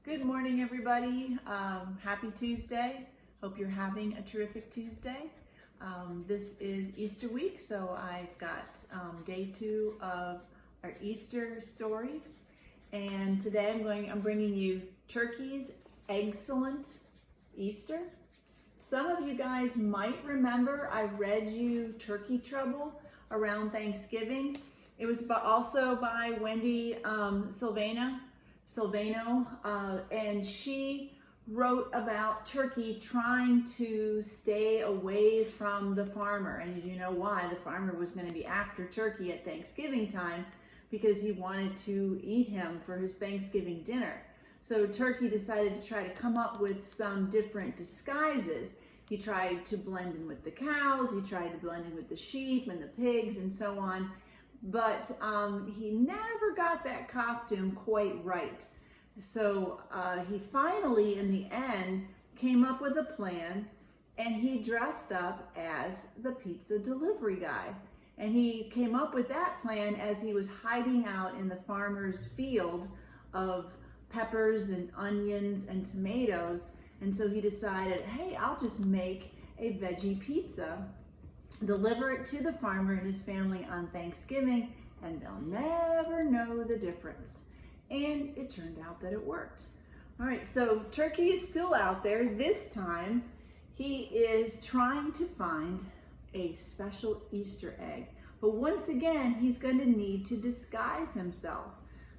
Good morning, everybody. Happy Tuesday. Hope you're having a terrific Tuesday. This is Easter week, so I've got day 2 of our Easter stories. And today I'm bringing you Turkey's Eggcellent Easter. Some of you guys might remember I read you Turkey Trouble around Thanksgiving. It was also by Wendy Silvano, and she wrote about Turkey trying to stay away from the farmer. And as you know why, the farmer was going to be after Turkey at Thanksgiving time because he wanted to eat him for his Thanksgiving dinner. So Turkey decided to try to come up with some different disguises. He tried to blend in with the cows, he tried to blend in with the sheep and the pigs and so on. But he never got that costume quite right. So he finally, in the end, came up with a plan, and he dressed up as the pizza delivery guy. And he came up with that plan as he was hiding out in the farmer's field of peppers and onions and tomatoes. And so he decided, hey, I'll just make a veggie pizza, deliver it to the farmer and his family on Thanksgiving, and they'll never know the difference. And it turned out that it worked. All right, so Turkey is still out there. This time, he is trying to find a special Easter egg. But once again, he's going to need to disguise himself.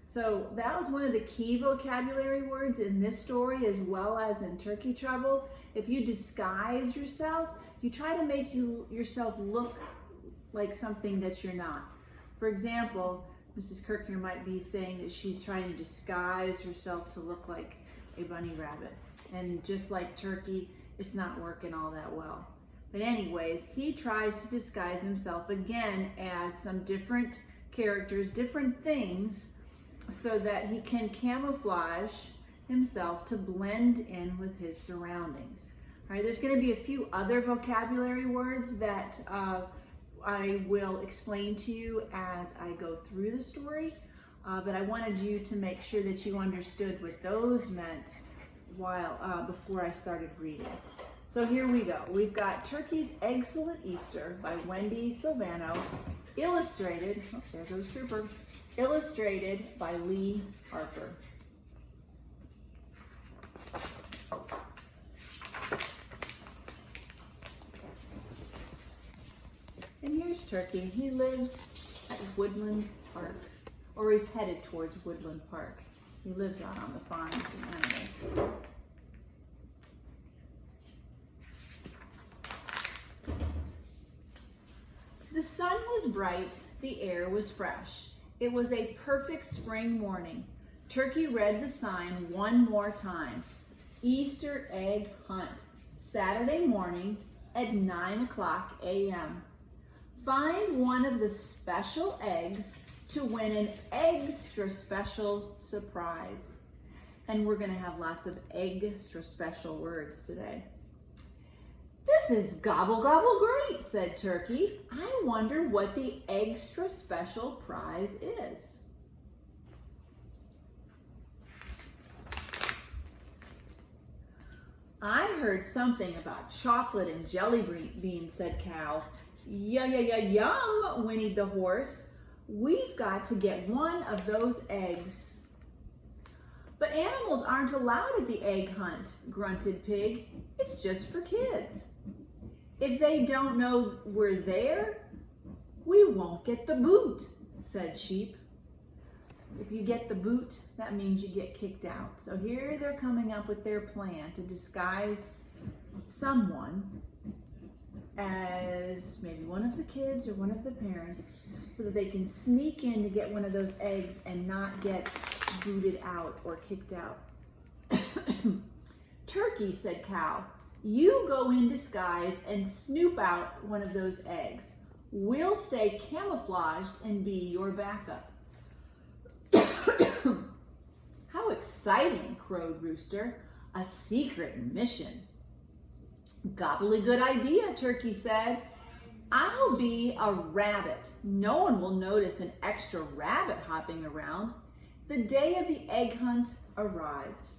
So that was one of the key vocabulary words in this story, as well as in Turkey Trouble. If you disguise yourself, you try to make yourself look like something that you're not. For example, Mrs. Kirkner might be saying that she's trying to disguise herself to look like a bunny rabbit. And just like Turkey, it's not working all that well. But anyways, he tries to disguise himself again as some different characters, different things, so that he can camouflage himself to blend in with his surroundings. All right, there's going to be a few other vocabulary words that I will explain to you as I go through the story, but I wanted you to make sure that you understood what those meant before I started reading. So here we go. We've got Turkey's Eggcellent Easter by Wendy Silvano, illustrated, oh, there goes Trooper, illustrated by Lee Harper. And here's Turkey. He lives at Woodland Park, or he's headed towards Woodland Park. He lives out on the farm with the animals. The sun was bright, the air was fresh. It was a perfect spring morning. Turkey read the sign one more time. Easter egg hunt, Saturday morning at 9:00 a.m. Find one of the special eggs to win an extra special surprise. And we're going to have lots of extra special words today. This is gobble gobble great, said Turkey. I wonder what the extra special prize is. I heard something about chocolate and jelly beans, said Cow. Yum, whinnied the horse. We've got to get one of those eggs. But animals aren't allowed at the egg hunt, grunted Pig. It's just for kids. If they don't know we're there, we won't get the boot, said Sheep. If you get the boot, that means you get kicked out. So here they're coming up with their plan to disguise someone as maybe one of the kids or one of the parents so that they can sneak in to get one of those eggs and not get booted out or kicked out. Turkey, said Cow, you go in disguise and snoop out one of those eggs. We'll stay camouflaged and be your backup. How exciting, crowed Rooster. A secret mission. Gobbly-good idea, Turkey said. I'll be a rabbit. No one will notice an extra rabbit hopping around. The day of the egg hunt arrived.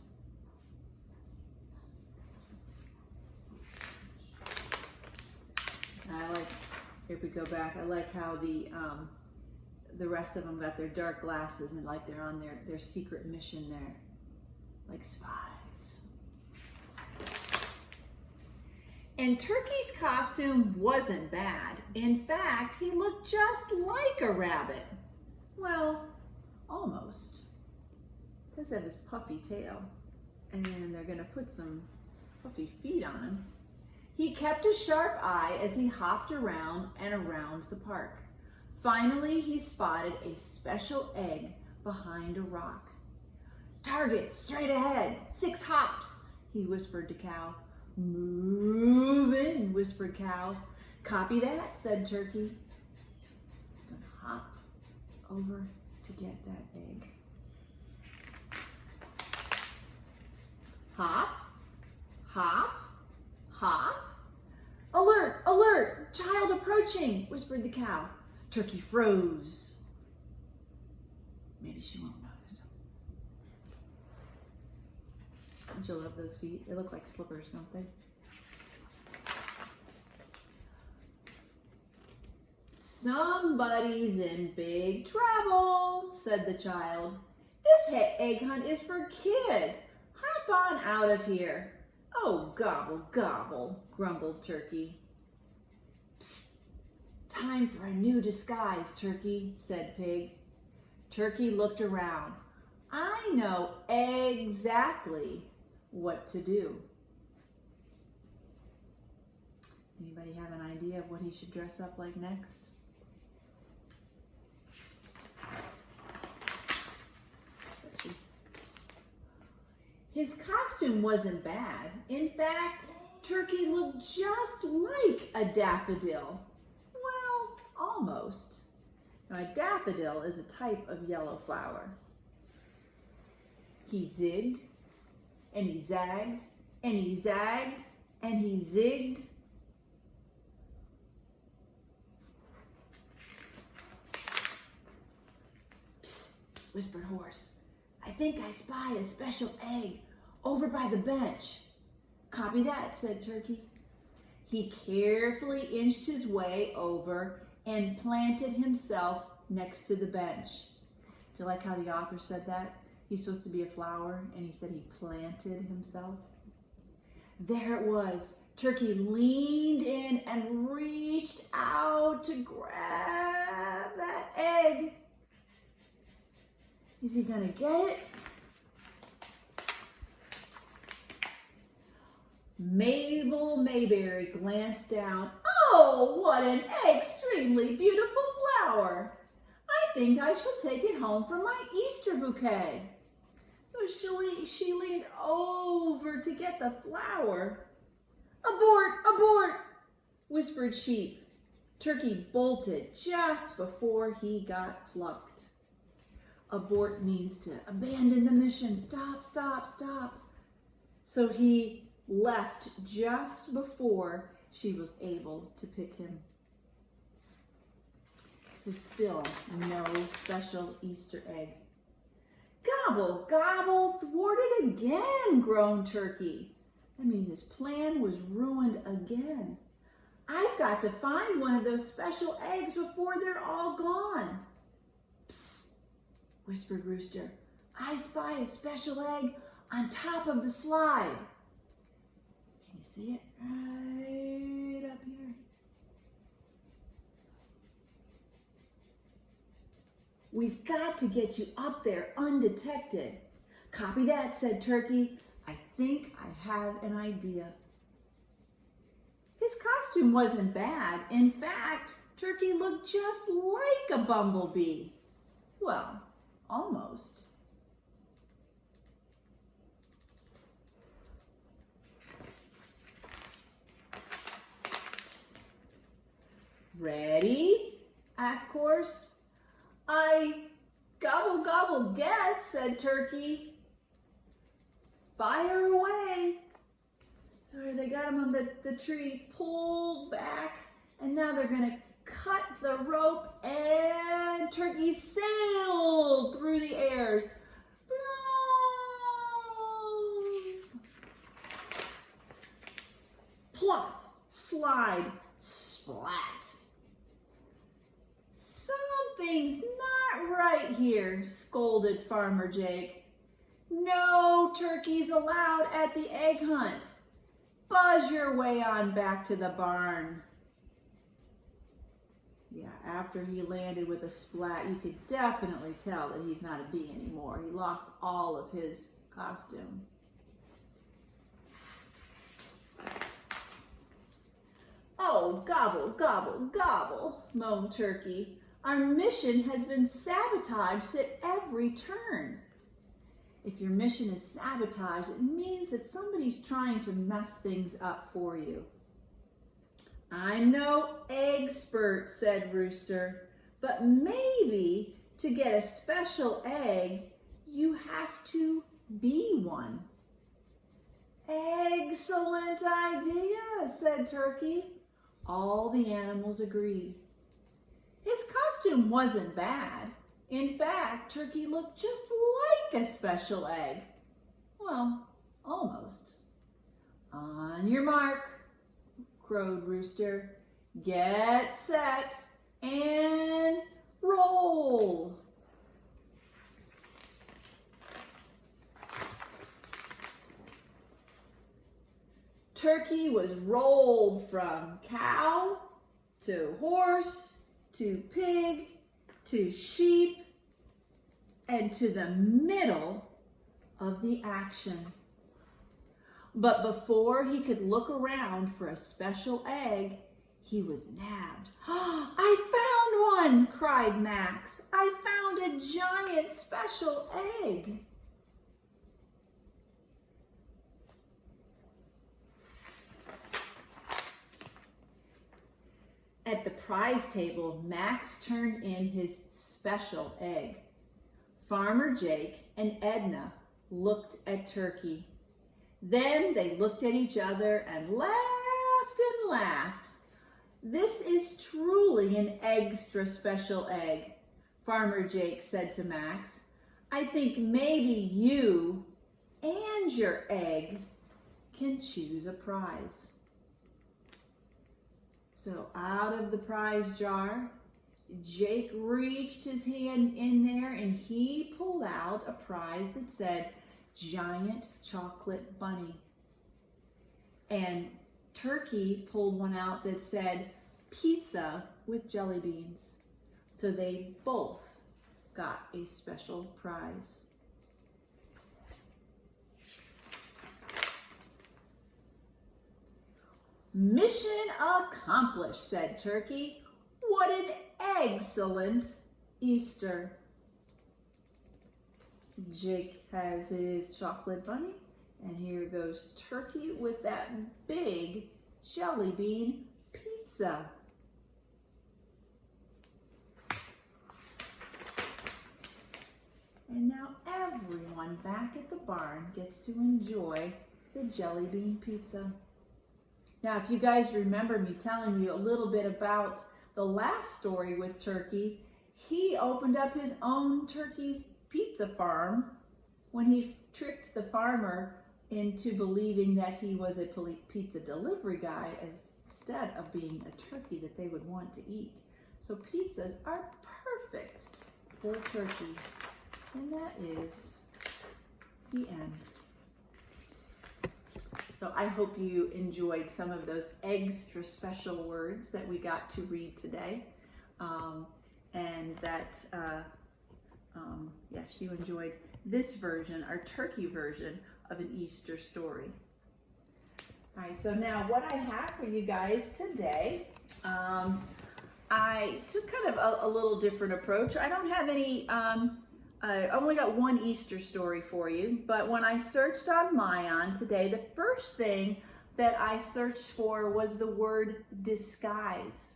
And I like, if we go back, I like how the rest of them got their dark glasses and like they're on their secret mission there, like spies. And Turkey's costume wasn't bad. In fact, he looked just like a rabbit. Well, almost. Does have his puffy tail. And they're gonna put some puffy feet on him. He kept a sharp eye as he hopped around and around the park. Finally, he spotted a special egg behind a rock. "Target straight ahead, 6 hops," he whispered to Cow. "Move in," whispered Cow. "Copy that," said Turkey. He's gonna hop over to get that egg. Hop, hop, hop. "Alert, alert, child approaching," whispered the Cow. Turkey froze. Maybe she won't notice. Don't you love those feet? They look like slippers, don't they? "Somebody's in big trouble," said the child. "This egg hunt is for kids. Hop on out of here." "Oh, gobble, gobble," grumbled Turkey. "Psst, time for a new disguise, Turkey," said Pig. Turkey looked around. "I know exactly what to do." Anybody have an idea of what he should dress up like next? His costume wasn't bad. In fact, Turkey looked just like a daffodil. Well, almost. Now, a daffodil is a type of yellow flower. He zigged, and he zagged, and he zagged, and he zigged. "Psst," whispered Horse. "I think I spy a special egg over by the bench." "Copy that," said Turkey. He carefully inched his way over and planted himself next to the bench. Do you like how the author said that? He's supposed to be a flower, and he said he planted himself. There it was. Turkey leaned in and reached out to grab that egg. Is he gonna get it? Mabel Mayberry glanced down. "Oh, what an extremely beautiful flower. I think I shall take it home for my Easter bouquet." So she leaned over to get the flower. "Abort, abort," whispered Sheep. Turkey bolted just before he got plucked. Abort means to abandon the mission. Stop, stop, stop. So he left just before she was able to pick him. So still no special Easter egg. "Gobble, gobble, thwarted again," groaned Turkey. That means his plan was ruined again. "I've got to find one of those special eggs before they're all gone." "Psst," whispered Rooster. "I spy a special egg on top of the slide." Can you see it? Right up here. "We've got to get you up there undetected." "Copy that," said Turkey. "I think I have an idea." His costume wasn't bad. In fact, Turkey looked just like a bumblebee. Well, almost. "Ready?" asked Horse. "I gobble, gobble, guess," said Turkey. "Fire away." So they got him on the tree, pulled back, and now they're gonna cut the rope, and Turkey sailed through the airs. Plop, slide, splat. Something's not right here, scolded Farmer Jake. No turkeys allowed at the egg hunt. Buzz your way on back to the barn. Yeah, after he landed with a splat, you could definitely tell that he's not a bee anymore. He lost all of his costume. Oh, gobble, gobble, gobble, moaned Turkey. Our mission has been sabotaged at every turn. If your mission is sabotaged, it means that somebody's trying to mess things up for you. I'm no expert, said Rooster, but maybe to get a special egg, you have to be one. Excellent idea, said Turkey. All the animals agreed. His costume wasn't bad. In fact, Turkey looked just like a special egg. Well, almost. On your mark, crowed Rooster. Get set and roll. Turkey was rolled from cow to horse to pig to sheep and to the middle of the action. But before he could look around for a special egg, he was nabbed. I found one, cried Max. I found a giant special egg. At the prize table, Max turned in his special egg. Farmer Jake and Edna looked at Turkey. Then they looked at each other and laughed and laughed. This is truly an extra special egg, Farmer Jake said to Max. I think maybe you and your egg can choose a prize. So out of the prize jar, Jake reached his hand in there and he pulled out a prize that said, Giant Chocolate Bunny. And Turkey pulled one out that said, Pizza with Jelly Beans. So they both got a special prize. Mission accomplished, said Turkey. What an excellent Easter. Jake has his chocolate bunny, and here goes Turkey with that big jelly bean pizza. And now everyone back at the barn gets to enjoy the jelly bean pizza. Now, if you guys remember me telling you a little bit about the last story with Turkey, he opened up his own turkey's pizza farm when he tricked the farmer into believing that he was a pizza delivery guy instead of being a turkey that they would want to eat. So pizzas are perfect for turkey. And that is the end. So I hope you enjoyed some of those extra special words that we got to read today. And that, yes, you enjoyed this version, our turkey version of an Easter story. All right, so now what I have for you guys today, I took kind of a little different approach. I don't have any, I only got one Easter story for you, but when I searched on Mayan today, the first thing that I searched for was the word disguise,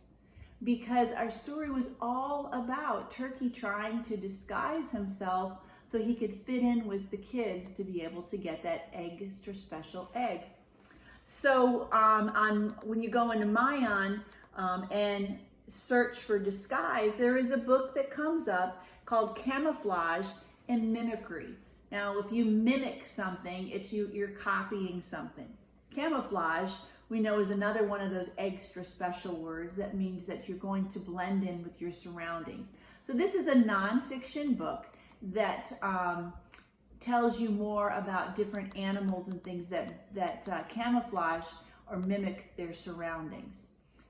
because our story was all about Turkey trying to disguise himself so he could fit in with the kids to be able to get that extra special egg. So when you go into Mayan and search for disguise, there is a book that comes up called Camouflage and Mimicry. Now, if you mimic something, it's you're copying something. Camouflage we know is another one of those extra special words that means that you're going to blend in with your surroundings. So this is a nonfiction book that tells you more about different animals and things that camouflage or mimic their surroundings.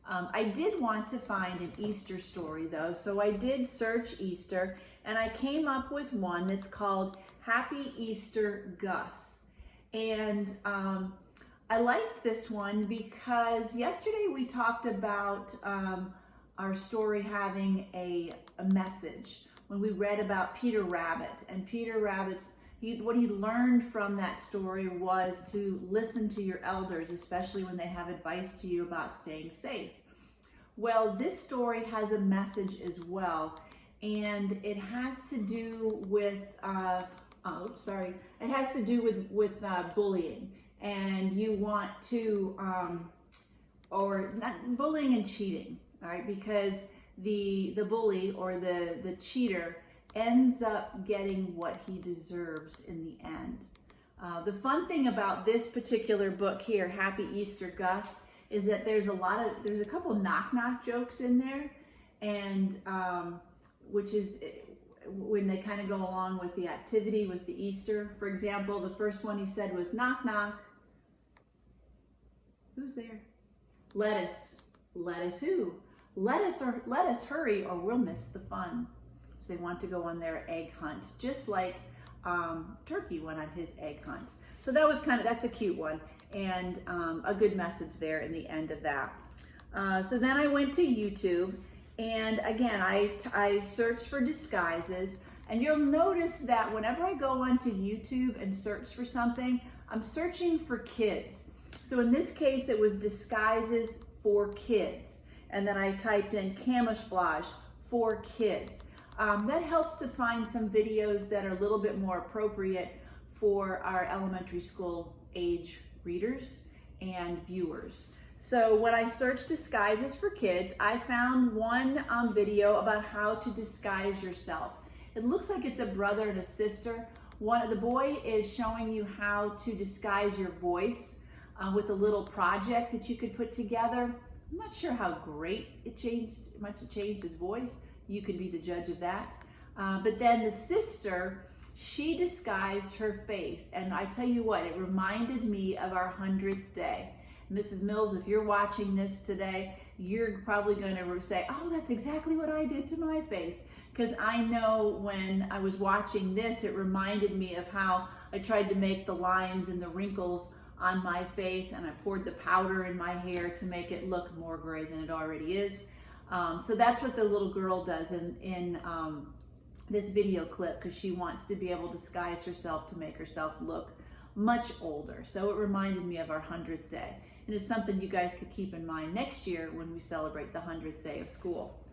I did want to find an Easter story though, so I did search Easter and I came up with one that's called Happy Easter Gus. And I liked this one because yesterday we talked about our story having a message when we read about Peter Rabbit. And Peter Rabbit's, what he learned from that story was to listen to your elders, especially when they have advice to you about staying safe. Well, this story has a message as well, and it has to do with it has to do with bullying, and you want to or not bullying and cheating, all right, because the bully or the cheater ends up getting what he deserves in the end. The fun thing about this particular book here, Happy Easter Gus, is that there's a couple knock-knock jokes in there, and which is when they kind of go along with the activity with the Easter. For example, the first one he said was knock knock. Who's there? Lettuce. Lettuce who? Let us hurry or we'll miss the fun. So they want to go on their egg hunt, just like Turkey went on his egg hunt. So that was that's a cute one, and a good message there in the end of that. So then I went to YouTube, and again, I searched for disguises, and you'll notice that whenever I go onto YouTube and search for something, I'm searching for kids. So in this case, it was disguises for kids, and then I typed in camouflage for kids. That helps to find some videos that are a little bit more appropriate for our elementary school age readers and viewers. So when I searched disguises for kids, I found one video about how to disguise yourself. It looks like it's a brother and a sister. The boy is showing you how to disguise your voice with a little project that you could put together. I'm not sure how great it changed his voice. You could be the judge of that. But then the sister, she disguised her face. And I tell you what, it reminded me of our 100th day. Mrs. Mills, if you're watching this today, you're probably going to say, oh, that's exactly what I did to my face. Because I know when I was watching this, it reminded me of how I tried to make the lines and the wrinkles on my face, and I poured the powder in my hair to make it look more gray than it already is. So that's what the little girl does in this video clip, because she wants to be able to disguise herself to make herself look much older. So it reminded me of our 100th day. And it's something you guys could keep in mind next year when we celebrate the 100th day of school.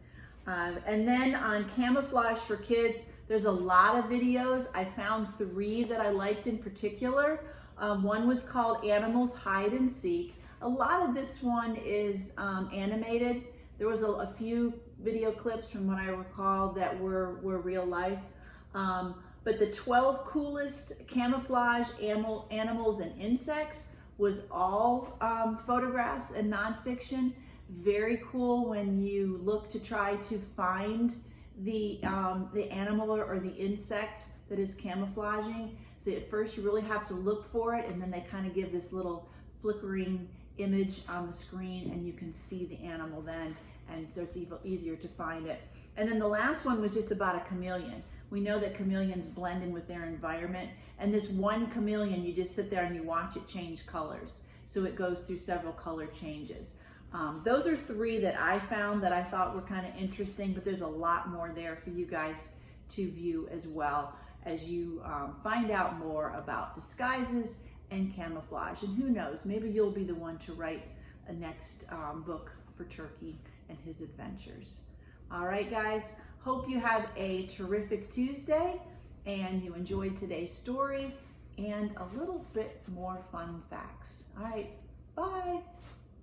And then on camouflage for kids, there's a lot of videos. I found 3 that I liked in particular. One was called Animals Hide and Seek. A lot of this one is animated. There was a few video clips from what I recall that were real life. But the 12 coolest camouflage animals and insects was all photographs and nonfiction. Very cool when you look to try to find the animal or the insect that is camouflaging. So at first you really have to look for it, and then they kind of give this little flickering image on the screen and you can see the animal then, and so it's even easier to find it. And then the last one was just about a chameleon. We know that chameleons blend in with their environment, and this one chameleon, you just sit there and you watch it change colors. So it goes through several color changes. Those are 3 that I found that I thought were kind of interesting, but there's a lot more there for you guys to view as well as you find out more about disguises and camouflage. And who knows, maybe you'll be the one to write a next book for Turkey and his adventures. All right, guys, hope you have a terrific Tuesday and you enjoyed today's story and a little bit more fun facts. All right, bye.